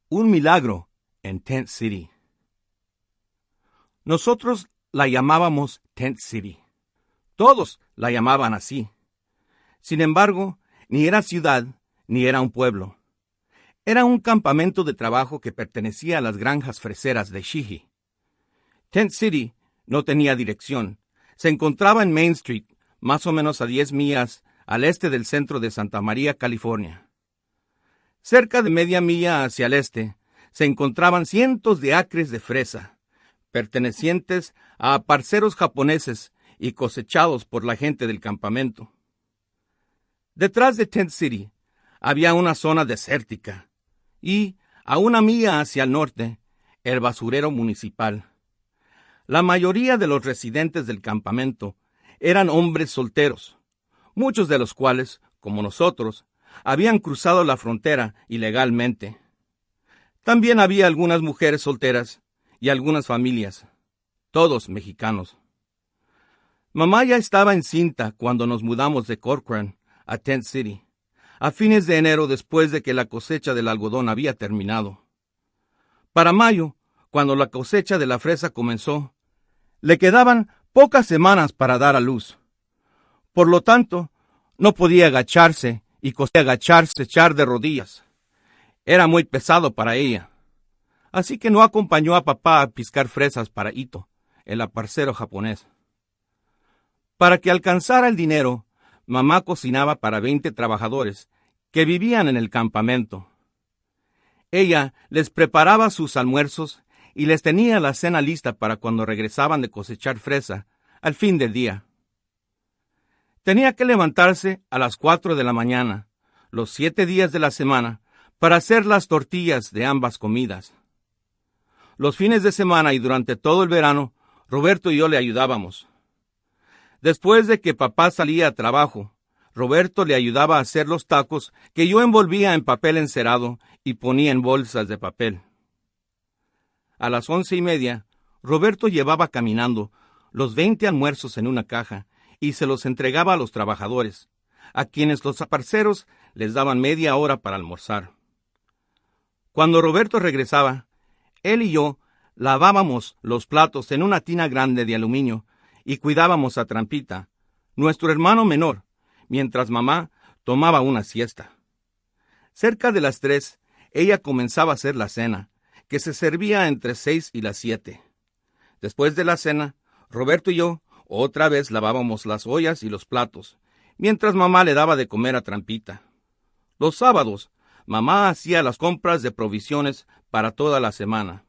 Un milagro en Tent City. Nosotros la llamábamos Tent City. Todos la llamaban así. Sin embargo, ni era ciudad, ni era un pueblo. Era un campamento de trabajo que pertenecía a las granjas freseras de Sheehy. Tent City no tenía dirección. Se encontraba en Main Street, más o menos a 10 millas al este del centro de Santa María, California. Cerca de media milla hacia el este, se encontraban cientos de acres de fresa, pertenecientes a parceros japoneses y cosechados por la gente del campamento. Detrás de Tent City había una zona desértica y, a una milla hacia el norte, el basurero municipal. La mayoría de los residentes del campamento eran hombres solteros, muchos de los cuales, como nosotros, habían cruzado la frontera ilegalmente. También había algunas mujeres solteras y algunas familias, todos mexicanos. Mamá ya estaba encinta cuando nos mudamos de Corcoran a Tent City, a fines de enero después de que la cosecha del algodón había terminado. Para mayo, cuando la cosecha de la fresa comenzó, le quedaban pocas semanas para dar a luz. Por lo tanto, no podía agacharse y echar de rodillas. Era muy pesado para ella. Así que no acompañó a papá a piscar fresas para Ito, el aparcero japonés. Para que alcanzara el dinero, mamá cocinaba para 20 trabajadores que vivían en el campamento. Ella les preparaba sus almuerzos y les tenía la cena lista para cuando regresaban de cosechar fresa al fin del día. Tenía que levantarse a las 4 de la mañana, los 7 días de la semana, para hacer las tortillas de ambas comidas. Los fines de semana y durante todo el verano, Roberto y yo le ayudábamos. Después de que papá salía a trabajo, Roberto le ayudaba a hacer los tacos que yo envolvía en papel encerado y ponía en bolsas de papel. A las 11:30, Roberto llevaba caminando los 20 almuerzos en una caja y se los entregaba a los trabajadores, a quienes los aparceros les daban media hora para almorzar. Cuando Roberto regresaba, él y yo lavábamos los platos en una tina grande de aluminio y cuidábamos a Trampita, nuestro hermano menor, mientras mamá tomaba una siesta. Cerca de las 3, ella comenzaba a hacer la cena, que se servía entre 6 y las 7. Después de la cena, Roberto y yo otra vez lavábamos las ollas y los platos, mientras mamá le daba de comer a Trampita. Los sábados, mamá hacía las compras de provisiones para toda la semana.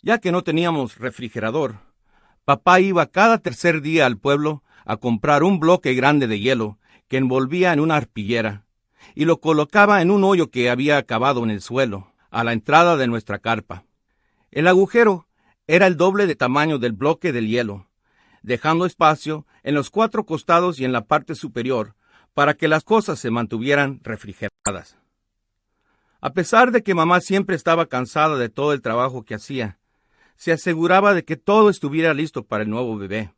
Ya que no teníamos refrigerador, papá iba cada tercer día al pueblo a comprar un bloque grande de hielo que envolvía en una arpillera y lo colocaba en un hoyo que había cavado en el suelo, a la entrada de nuestra carpa. El agujero era el doble de tamaño del bloque del hielo, dejando espacio en los 4 costados y en la parte superior para que las cosas se mantuvieran refrigeradas. A pesar de que mamá siempre estaba cansada de todo el trabajo que hacía, se aseguraba de que todo estuviera listo para el nuevo bebé.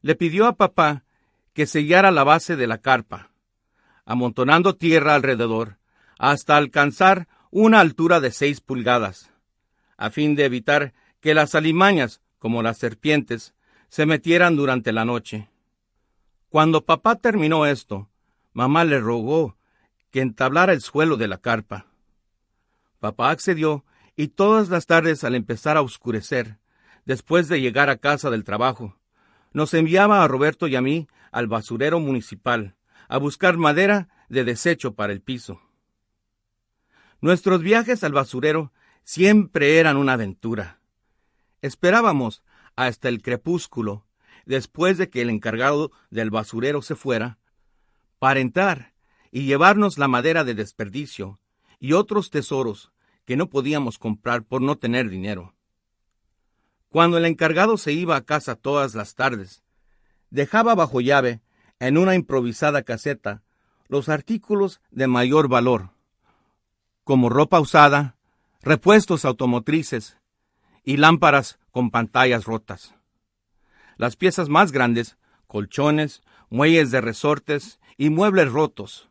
Le pidió a papá que sellara la base de la carpa, amontonando tierra alrededor hasta alcanzar una altura de 6 pulgadas, a fin de evitar que las alimañas, como las serpientes, se metieran durante la noche. Cuando papá terminó esto, mamá le rogó que entablara el suelo de la carpa. Papá accedió y todas las tardes al empezar a oscurecer, después de llegar a casa del trabajo, nos enviaba a Roberto y a mí al basurero municipal a buscar madera de desecho para el piso. Nuestros viajes al basurero siempre eran una aventura. Esperábamos hasta el crepúsculo, después de que el encargado del basurero se fuera, para entrar y llevarnos la madera de desperdicio y otros tesoros que no podíamos comprar por no tener dinero. Cuando el encargado se iba a casa todas las tardes, dejaba bajo llave, en una improvisada caseta, los artículos de mayor valor, como ropa usada, repuestos automotrices y lámparas con pantallas rotas. Las piezas más grandes, colchones, muelles de resortes y muebles rotos,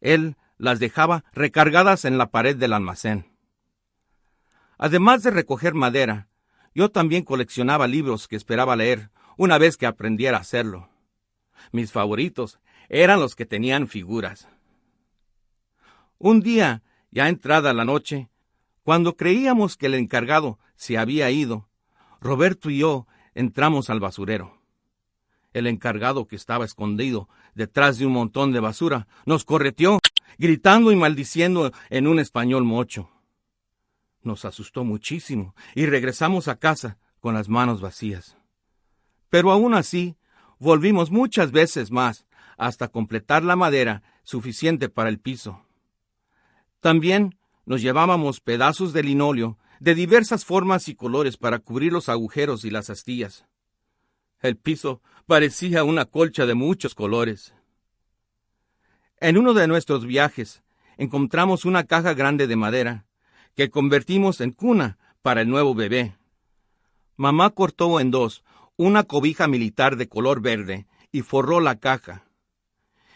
él las dejaba recargadas en la pared del almacén. Además de recoger madera, yo también coleccionaba libros que esperaba leer una vez que aprendiera a hacerlo. Mis favoritos eran los que tenían figuras. Un día, ya entrada la noche, cuando creíamos que el encargado se había ido, Roberto y yo entramos al basurero. El encargado, que estaba escondido detrás de un montón de basura, nos correteó, gritando y maldiciendo en un español mocho. Nos asustó muchísimo y regresamos a casa con las manos vacías. Pero aún así, volvimos muchas veces más hasta completar la madera suficiente para el piso. También nos llevábamos pedazos de linóleo de diversas formas y colores para cubrir los agujeros y las astillas. El piso parecía una colcha de muchos colores. En uno de nuestros viajes, encontramos una caja grande de madera que convertimos en cuna para el nuevo bebé. Mamá cortó en dos una cobija militar de color verde y forró la caja.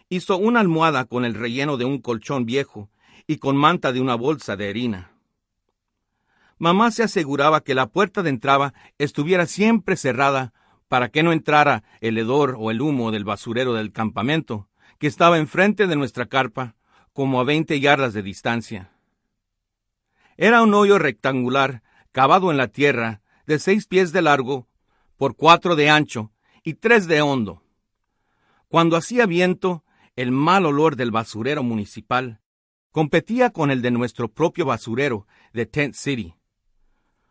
Hizo una almohada con el relleno de un colchón viejo y con manta de una bolsa de harina. Mamá se aseguraba que la puerta de entrada estuviera siempre cerrada para que no entrara el hedor o el humo del basurero del campamento, que estaba enfrente de nuestra carpa, como a 20 yardas de distancia. Era un hoyo rectangular, cavado en la tierra, de 6 pies de largo, por 4 de ancho y 3 de hondo. Cuando hacía viento, el mal olor del basurero municipal competía con el de nuestro propio basurero de Tent City.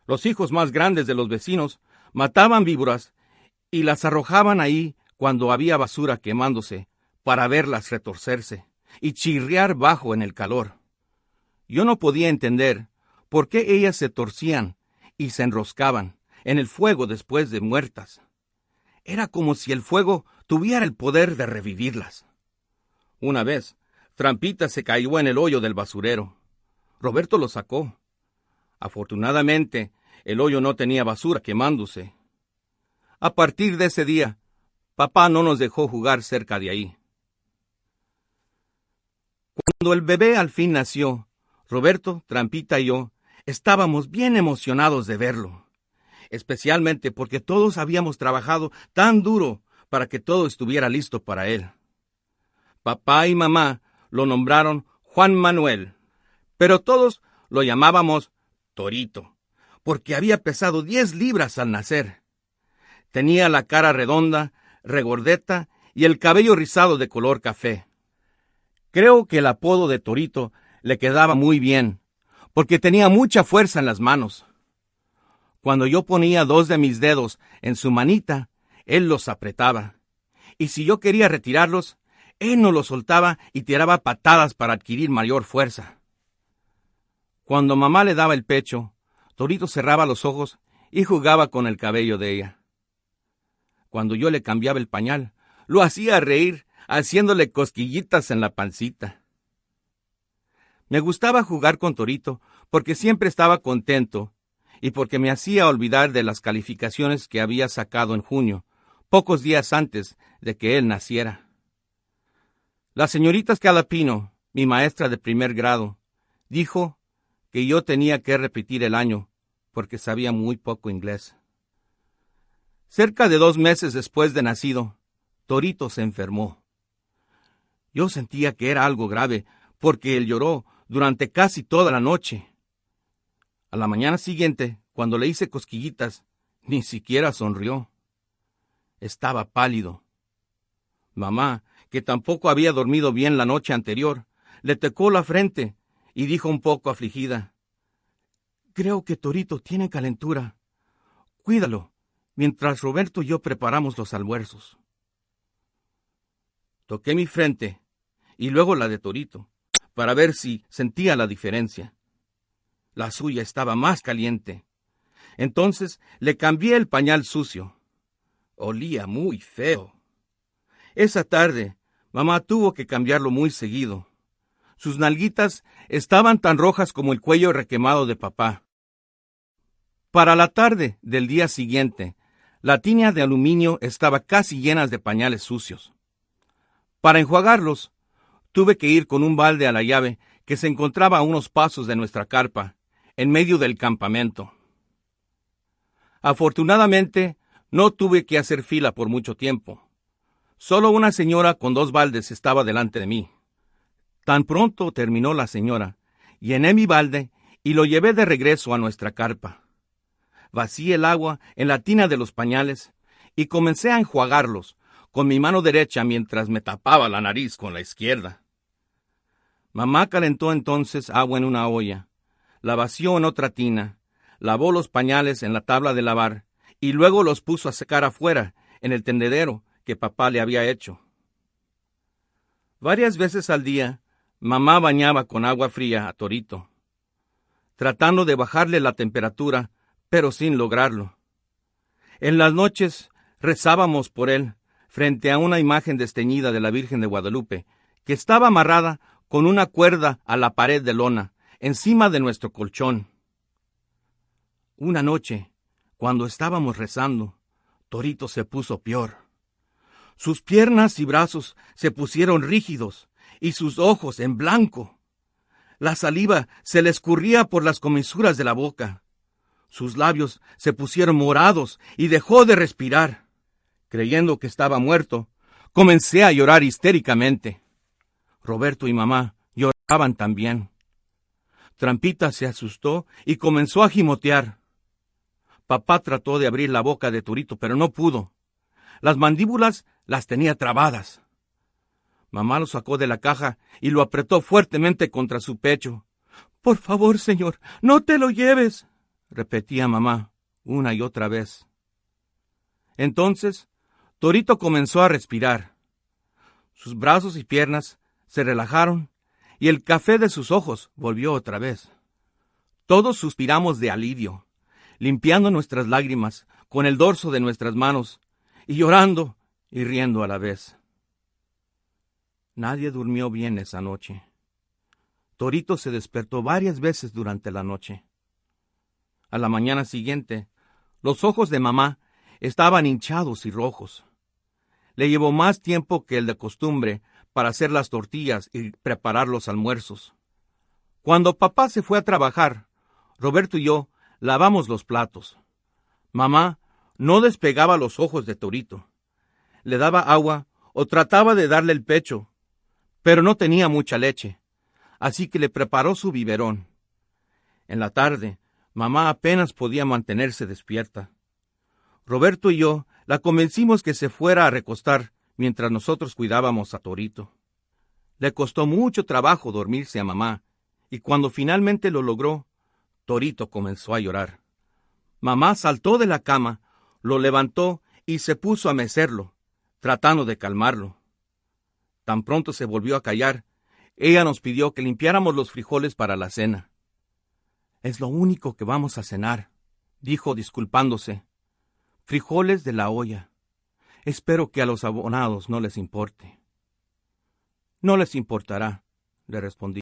Los hijos más grandes de los vecinos mataban víboras y las arrojaban ahí cuando había basura quemándose, para verlas retorcerse y chirriar bajo en el calor. Yo no podía entender por qué ellas se torcían y se enroscaban en el fuego después de muertas. Era como si el fuego tuviera el poder de revivirlas. Una vez, Trampita se cayó en el hoyo del basurero. Roberto lo sacó. Afortunadamente, el hoyo no tenía basura quemándose. A partir de ese día, papá no nos dejó jugar cerca de ahí. Cuando el bebé al fin nació, Roberto, Trampita y yo estábamos bien emocionados de verlo, especialmente porque todos habíamos trabajado tan duro para que todo estuviera listo para él. Papá y mamá lo nombraron Juan Manuel, pero todos lo llamábamos Torito, porque había pesado 10 libras al nacer. Tenía la cara redonda, regordeta y el cabello rizado de color café. Creo que el apodo de Torito le quedaba muy bien, porque tenía mucha fuerza en las manos. Cuando yo ponía 2 de mis dedos en su manita, él los apretaba, y si yo quería retirarlos, él no los soltaba y tiraba patadas para adquirir mayor fuerza. Cuando mamá le daba el pecho, Torito cerraba los ojos y jugaba con el cabello de ella. Cuando yo le cambiaba el pañal, lo hacía reír, haciéndole cosquillitas en la pancita. Me gustaba jugar con Torito porque siempre estaba contento y porque me hacía olvidar de las calificaciones que había sacado en junio, pocos días antes de que él naciera. La señorita Scalapino, mi maestra de primer grado, dijo que yo tenía que repetir el año porque sabía muy poco inglés. Cerca de 2 meses después de nacido, Torito se enfermó. Yo sentía que era algo grave porque él lloró durante casi toda la noche. A la mañana siguiente, cuando le hice cosquillitas, ni siquiera sonrió. Estaba pálido. Mamá, que tampoco había dormido bien la noche anterior, le tocó la frente y dijo un poco afligida: «Creo que Torito tiene calentura. Cuídalo, mientras Roberto y yo preparamos los almuerzos». Toqué mi frente y luego la de Torito, para ver si sentía la diferencia. La suya estaba más caliente. Entonces le cambié el pañal sucio. Olía muy feo. Esa tarde, mamá tuvo que cambiarlo muy seguido. Sus nalguitas estaban tan rojas como el cuello requemado de papá. Para la tarde del día siguiente, la tina de aluminio estaba casi llena de pañales sucios. Para enjuagarlos, tuve que ir con un balde a la llave que se encontraba a unos pasos de nuestra carpa, en medio del campamento. Afortunadamente, no tuve que hacer fila por mucho tiempo. Solo una señora con 2 baldes estaba delante de mí. Tan pronto terminó la señora, llené mi balde y lo llevé de regreso a nuestra carpa. Vacié el agua en la tina de los pañales y comencé a enjuagarlos con mi mano derecha mientras me tapaba la nariz con la izquierda. Mamá calentó entonces agua en una olla, la vació en otra tina, lavó los pañales en la tabla de lavar y luego los puso a secar afuera en el tendedero que papá le había hecho. Varias veces al día, mamá bañaba con agua fría a Torito, tratando de bajarle la temperatura, pero sin lograrlo. En las noches rezábamos por él frente a una imagen desteñida de la Virgen de Guadalupe, que estaba amarrada con una cuerda a la pared de lona, encima de nuestro colchón. Una noche, cuando estábamos rezando, Torito se puso peor. Sus piernas y brazos se pusieron rígidos y sus ojos en blanco. La saliva se le escurría por las comisuras de la boca. Sus labios se pusieron morados y dejó de respirar. Creyendo que estaba muerto, comencé a llorar histéricamente. Roberto y mamá lloraban también. Trampita se asustó y comenzó a gimotear. Papá trató de abrir la boca de Torito, pero no pudo. Las mandíbulas las tenía trabadas. Mamá lo sacó de la caja y lo apretó fuertemente contra su pecho. «Por favor, señor, no te lo lleves», repetía mamá una y otra vez. Entonces, Torito comenzó a respirar. Sus brazos y piernas se relajaron y el café de sus ojos volvió otra vez. Todos suspiramos de alivio, limpiando nuestras lágrimas con el dorso de nuestras manos y llorando y riendo a la vez. Nadie durmió bien esa noche. Torito se despertó varias veces durante la noche. A la mañana siguiente, los ojos de mamá estaban hinchados y rojos. Le llevó más tiempo que el de costumbre para hacer las tortillas y preparar los almuerzos. Cuando papá se fue a trabajar, Roberto y yo lavamos los platos. Mamá no despegaba los ojos de Torito. Le daba agua o trataba de darle el pecho, pero no tenía mucha leche, así que le preparó su biberón. En la tarde, mamá apenas podía mantenerse despierta. Roberto y yo la convencimos que se fuera a recostar mientras nosotros cuidábamos a Torito. Le costó mucho trabajo dormirse a mamá, y cuando finalmente lo logró, Torito comenzó a llorar. Mamá saltó de la cama, lo levantó y se puso a mecerlo, tratando de calmarlo. Tan pronto se volvió a callar, ella nos pidió que limpiáramos los frijoles para la cena. «Es lo único que vamos a cenar», dijo disculpándose. «Frijoles de la olla. Espero que a los abonados no les importe». «No les importará», le respondí,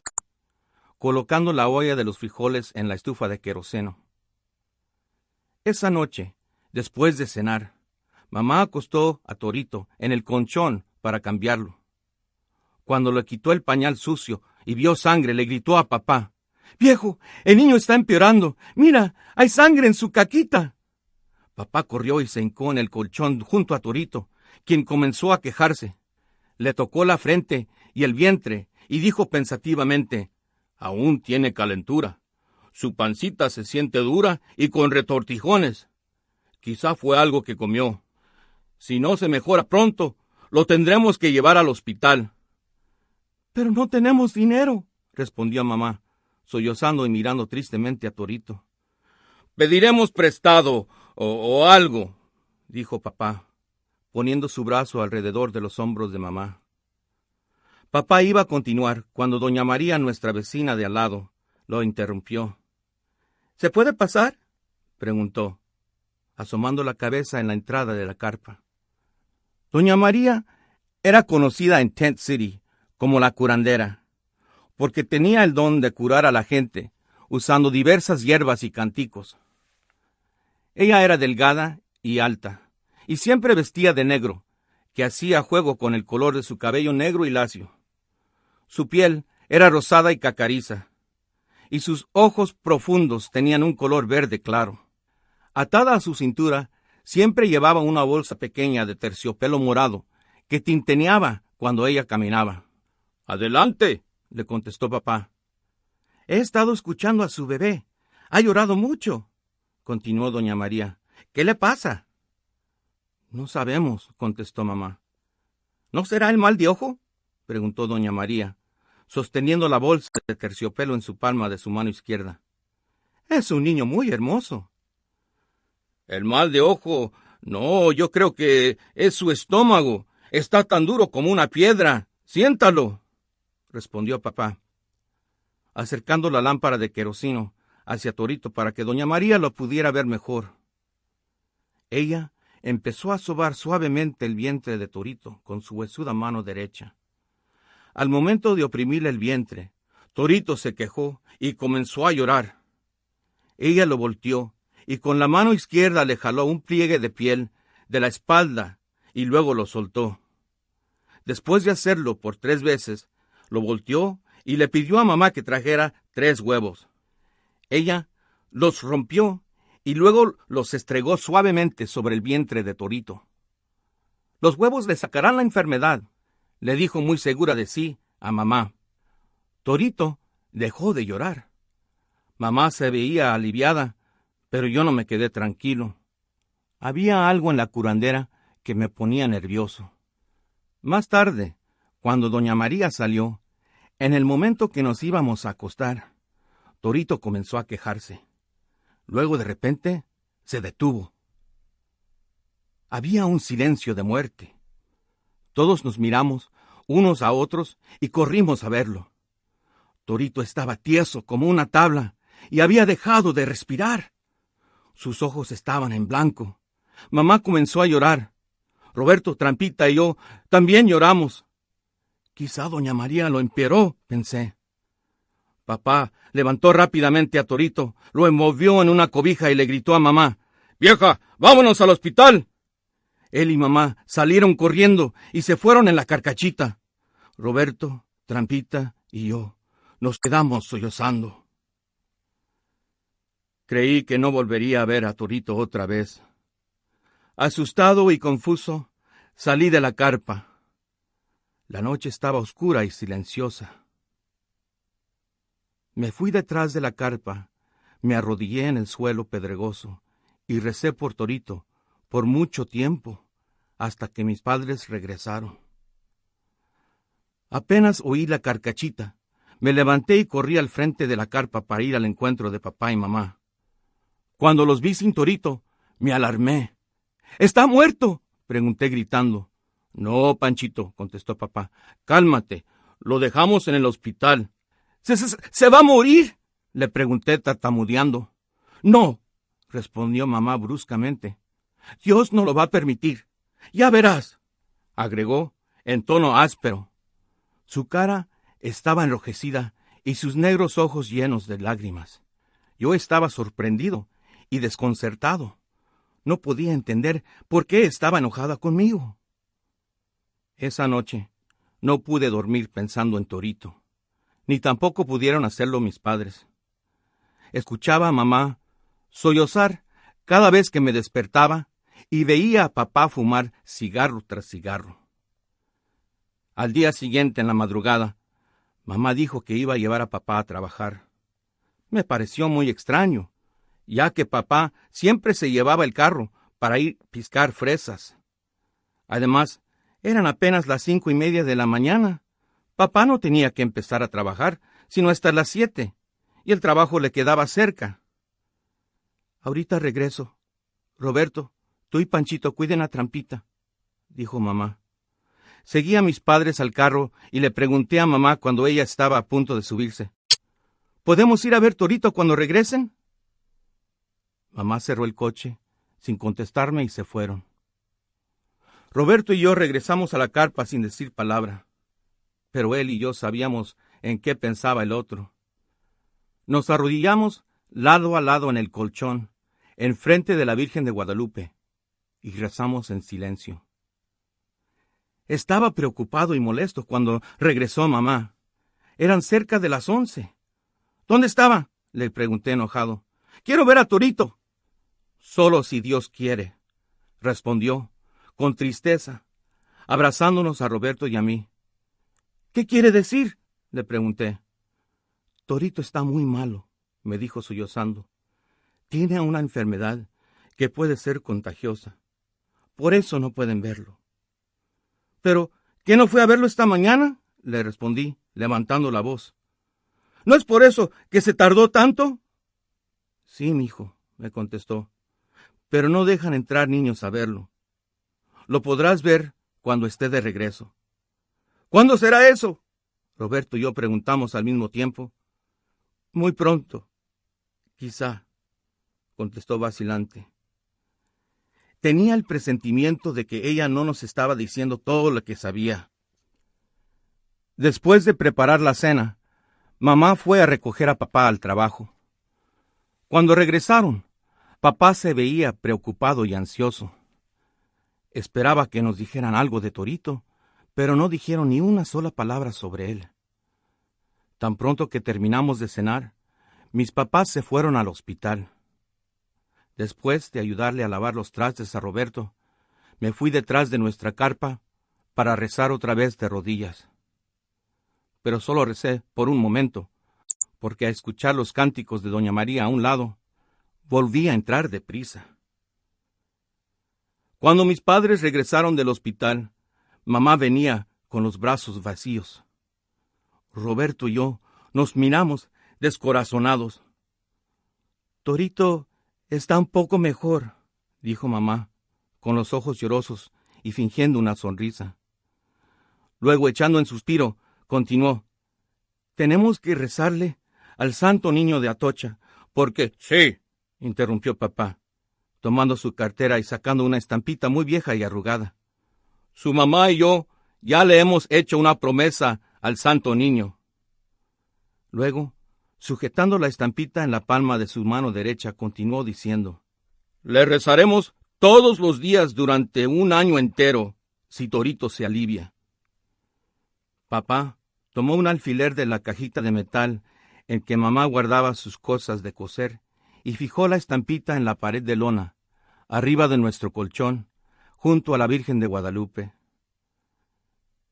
colocando la olla de los frijoles en la estufa de queroseno. Esa noche, después de cenar, mamá acostó a Torito en el colchón para cambiarlo. Cuando le quitó el pañal sucio y vio sangre, le gritó a papá: «¡Viejo, el niño está empeorando! ¡Mira, hay sangre en su caquita!». Papá corrió y se hincó en el colchón junto a Torito, quien comenzó a quejarse. Le tocó la frente y el vientre y dijo pensativamente: «Aún tiene calentura. Su pancita se siente dura y con retortijones. Quizá fue algo que comió. Si no se mejora pronto, lo tendremos que llevar al hospital». «Pero no tenemos dinero», respondió mamá, sollozando y mirando tristemente a Torito. «Pediremos prestado o algo», dijo papá, poniendo su brazo alrededor de los hombros de mamá. Papá iba a continuar cuando doña María, nuestra vecina de al lado, lo interrumpió. «¿Se puede pasar?», preguntó, asomando la cabeza en la entrada de la carpa. Doña María era conocida en Tent City como la curandera, porque tenía el don de curar a la gente usando diversas hierbas y canticos. Ella era delgada y alta, y siempre vestía de negro, que hacía juego con el color de su cabello negro y lacio. Su piel era rosada y cacariza, y sus ojos profundos tenían un color verde claro. Atada a su cintura, siempre llevaba una bolsa pequeña de terciopelo morado que tintineaba cuando ella caminaba. «Adelante», le contestó papá. «He estado escuchando a su bebé. Ha llorado mucho», continuó doña María. «¿Qué le pasa?» «No sabemos», contestó mamá. «¿No será el mal de ojo?», preguntó doña María, sosteniendo la bolsa de terciopelo en su palma de su mano izquierda. «Es un niño muy hermoso». «El mal de ojo, no, yo creo que es su estómago. Está tan duro como una piedra. Siéntalo», respondió papá, acercando la lámpara de queroseno hacia Torito para que doña María lo pudiera ver mejor. Ella empezó a sobar suavemente el vientre de Torito con su huesuda mano derecha. Al momento de oprimirle el vientre, Torito se quejó y comenzó a llorar. Ella lo volteó y con la mano izquierda le jaló un pliegue de piel de la espalda y luego lo soltó. Después de hacerlo por 3 veces, lo volteó y le pidió a mamá que trajera 3 huevos. Ella los rompió y luego los estregó suavemente sobre el vientre de Torito. «Los huevos le sacarán la enfermedad», le dijo muy segura de sí a mamá. Torito dejó de llorar. Mamá se veía aliviada, pero yo no me quedé tranquilo. Había algo en la curandera que me ponía nervioso. Más tarde, cuando doña María salió, en el momento que nos íbamos a acostar, Torito comenzó a quejarse. Luego de repente se detuvo. Había un silencio de muerte. Todos nos miramos unos a otros y corrimos a verlo. Torito estaba tieso como una tabla y había dejado de respirar. Sus ojos estaban en blanco. Mamá comenzó a llorar. Roberto, Trampita y yo también lloramos. Quizá doña María lo empeoró, pensé. Papá levantó rápidamente a Torito, lo envolvió en una cobija y le gritó a mamá: «¡Vieja, vámonos al hospital!». Él y mamá salieron corriendo y se fueron en la carcachita. Roberto, Trampita y yo nos quedamos sollozando. Creí que no volvería a ver a Torito otra vez. Asustado y confuso, salí de la carpa. La noche estaba oscura y silenciosa. Me fui detrás de la carpa, me arrodillé en el suelo pedregoso y recé por Torito por mucho tiempo, hasta que mis padres regresaron. Apenas oí la carcachita, me levanté y corrí al frente de la carpa para ir al encuentro de papá y mamá. Cuando los vi sin Torito, me alarmé. «¿Está muerto?», pregunté gritando. «No, Panchito», contestó papá. «Cálmate, lo dejamos en el hospital». ¿Se va a morir?», le pregunté tartamudeando. «No», respondió mamá bruscamente. «Dios no lo va a permitir. Ya verás», agregó en tono áspero. Su cara estaba enrojecida y sus negros ojos llenos de lágrimas. Yo estaba sorprendido y desconcertado. No podía entender por qué estaba enojada conmigo. Esa noche no pude dormir pensando en Torito, ni tampoco pudieron hacerlo mis padres. Escuchaba a mamá sollozar cada vez que me despertaba y veía a papá fumar cigarro tras cigarro. Al día siguiente, en la madrugada, mamá dijo que iba a llevar a papá a trabajar. Me pareció muy extraño, ya que papá siempre se llevaba el carro para ir a piscar fresas. Además, eran apenas las 5:30 de la mañana. Papá no tenía que empezar a trabajar, sino hasta las 7, y el trabajo le quedaba cerca. «Ahorita regreso. Roberto, tú y Panchito cuiden a Trampita», dijo mamá. Seguí a mis padres al carro y le pregunté a mamá cuando ella estaba a punto de subirse: «¿Podemos ir a ver Torito cuando regresen?». Mamá cerró el coche sin contestarme y se fueron. Roberto y yo regresamos a la carpa sin decir palabra, pero él y yo sabíamos en qué pensaba el otro. Nos arrodillamos lado a lado en el colchón, enfrente de la Virgen de Guadalupe, y rezamos en silencio. Estaba preocupado y molesto cuando regresó mamá. Eran cerca de las 11. ¿Dónde estaba?, le pregunté enojado. Quiero ver a Torito. Solo si Dios quiere, respondió, con tristeza, abrazándonos a Roberto y a mí. ¿Qué quiere decir?, le pregunté. Torito está muy malo, me dijo sollozando. Tiene una enfermedad que puede ser contagiosa. Por eso no pueden verlo. ¿Pero qué no fue a verlo esta mañana?, le respondí, levantando la voz. ¿No es por eso que se tardó tanto? Sí, mijo, me contestó, pero no dejan entrar niños a verlo. Lo podrás ver cuando esté de regreso. ¿Cuándo será eso?, Roberto y yo preguntamos al mismo tiempo. Muy pronto, quizá, contestó vacilante. Tenía el presentimiento de que ella no nos estaba diciendo todo lo que sabía. Después de preparar la cena, mamá fue a recoger a papá al trabajo. Cuando regresaron, papá se veía preocupado y ansioso. Esperaba que nos dijeran algo de Torito, pero no dijeron ni una sola palabra sobre él. Tan pronto que terminamos de cenar, mis papás se fueron al hospital. Después de ayudarle a lavar los trastes a Roberto, me fui detrás de nuestra carpa para rezar otra vez de rodillas. Pero solo recé por un momento, porque a escuchar los cánticos de doña María a un lado, volví a entrar deprisa. Cuando mis padres regresaron del hospital, mamá venía con los brazos vacíos. Roberto y yo nos miramos descorazonados. Torito está un poco mejor, dijo mamá, con los ojos llorosos y fingiendo una sonrisa. Luego, echando un suspiro, continuó. Tenemos que rezarle al Santo Niño de Atocha, porque... Sí, interrumpió papá, tomando su cartera y sacando una estampita muy vieja y arrugada. Su mamá y yo ya le hemos hecho una promesa al Santo Niño. Luego, sujetando la estampita en la palma de su mano derecha, continuó diciendo, le rezaremos todos los días durante un año entero, si Torito se alivia. Papá tomó un alfiler de la cajita de metal en que mamá guardaba sus cosas de coser y fijó la estampita en la pared de lona, arriba de nuestro colchón, junto a la Virgen de Guadalupe.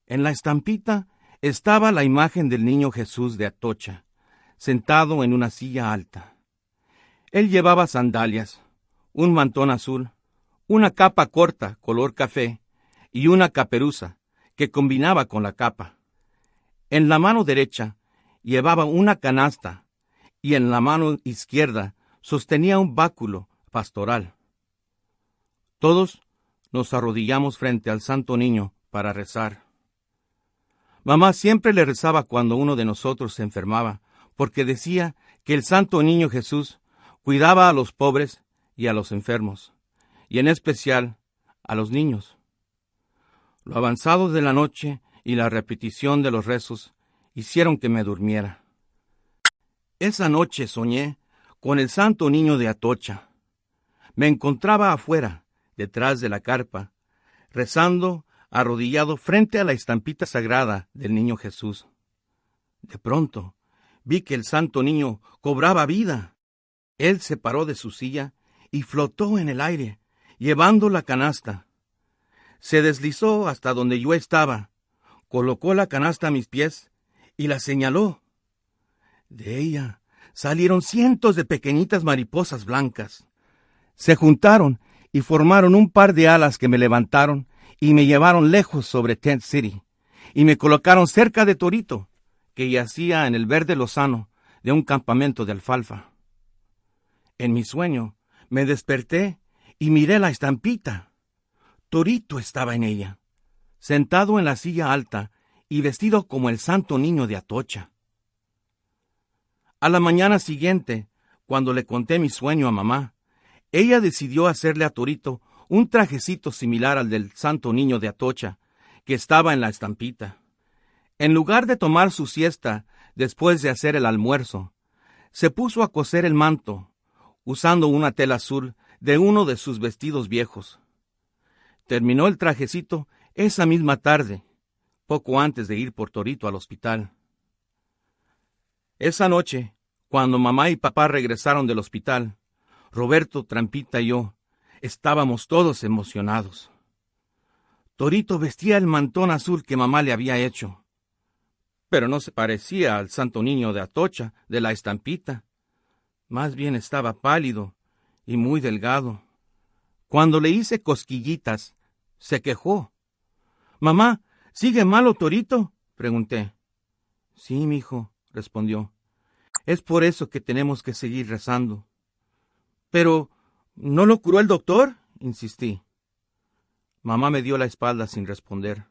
En la estampita estaba la imagen del niño Jesús de Atocha, sentado en una silla alta. Él llevaba sandalias, un mantón azul, una capa corta color café y una caperuza que combinaba con la capa. En la mano derecha llevaba una canasta y en la mano izquierda sostenía un báculo pastoral. Todos nos arrodillamos frente al Santo Niño para rezar. Mamá siempre le rezaba cuando uno de nosotros se enfermaba, porque decía que el Santo Niño Jesús cuidaba a los pobres y a los enfermos, y en especial a los niños. Lo avanzado de la noche y la repetición de los rezos hicieron que me durmiera. Esa noche soñé con el Santo Niño de Atocha. Me encontraba afuera, detrás de la carpa, rezando arrodillado frente a la estampita sagrada del Niño Jesús. De pronto, vi que el Santo Niño cobraba vida. Él se paró de su silla y flotó en el aire, llevando la canasta. Se deslizó hasta donde yo estaba, colocó la canasta a mis pies y la señaló. De ella salieron cientos de pequeñitas mariposas blancas. Se juntaron y formaron un par de alas que me levantaron y me llevaron lejos sobre Tent City, y me colocaron cerca de Torito, que yacía en el verde lozano de un campamento de alfalfa. En mi sueño me desperté y miré la estampita. Torito estaba en ella, sentado en la silla alta y vestido como el Santo Niño de Atocha. A la mañana siguiente, cuando le conté mi sueño a mamá, ella decidió hacerle a Torito un trajecito similar al del Santo Niño de Atocha, que estaba en la estampita. En lugar de tomar su siesta después de hacer el almuerzo, se puso a coser el manto, usando una tela azul de uno de sus vestidos viejos. Terminó el trajecito esa misma tarde, poco antes de ir por Torito al hospital. Esa noche, cuando mamá y papá regresaron del hospital, Roberto, Trampita y yo estábamos todos emocionados. Torito vestía el mantón azul que mamá le había hecho, pero no se parecía al santo niño de Atocha, de la estampita. Más bien estaba pálido y muy delgado. Cuando le hice cosquillitas, se quejó. «Mamá, ¿sigue malo Torito?», pregunté. «Sí, mijo», respondió. «Es por eso que tenemos que seguir rezando». «¿Pero no lo curó el doctor?», insistí. Mamá me dio la espalda sin responder.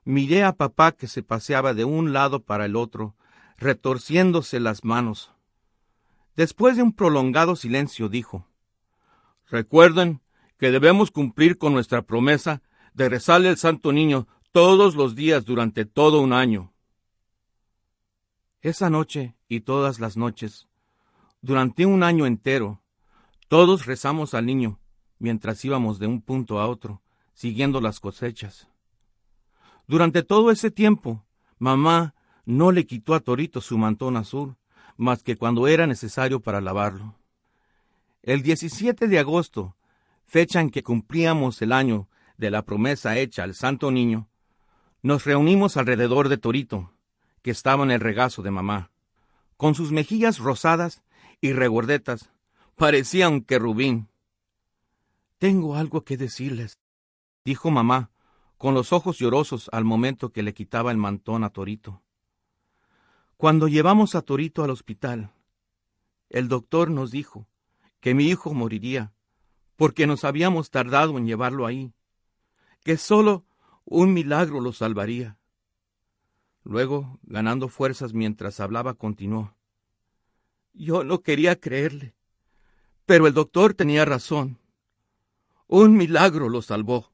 Miré a papá que se paseaba de un lado para el otro, retorciéndose las manos. Después de un prolongado silencio dijo: «Recuerden que debemos cumplir con nuestra promesa de rezarle al Santo Niño todos los días durante todo un año». Esa noche y todas las noches, durante un año entero, todos rezamos al niño mientras íbamos de un punto a otro, siguiendo las cosechas. Durante todo ese tiempo, mamá no le quitó a Torito su mantón azul, más que cuando era necesario para lavarlo. El 17 de agosto, fecha en que cumplíamos el año de la promesa hecha al Santo Niño, nos reunimos alrededor de Torito, que estaba en el regazo de mamá. Con sus mejillas rosadas y regordetas, parecía un querubín. «Tengo algo que decirles», dijo mamá, con los ojos llorosos al momento que le quitaba el mantón a Torito. «Cuando llevamos a Torito al hospital, el doctor nos dijo que mi hijo moriría, porque nos habíamos tardado en llevarlo ahí, que solo un milagro lo salvaría». Luego, ganando fuerzas mientras hablaba, continuó: «Yo no quería creerle, pero el doctor tenía razón. Un milagro lo salvó».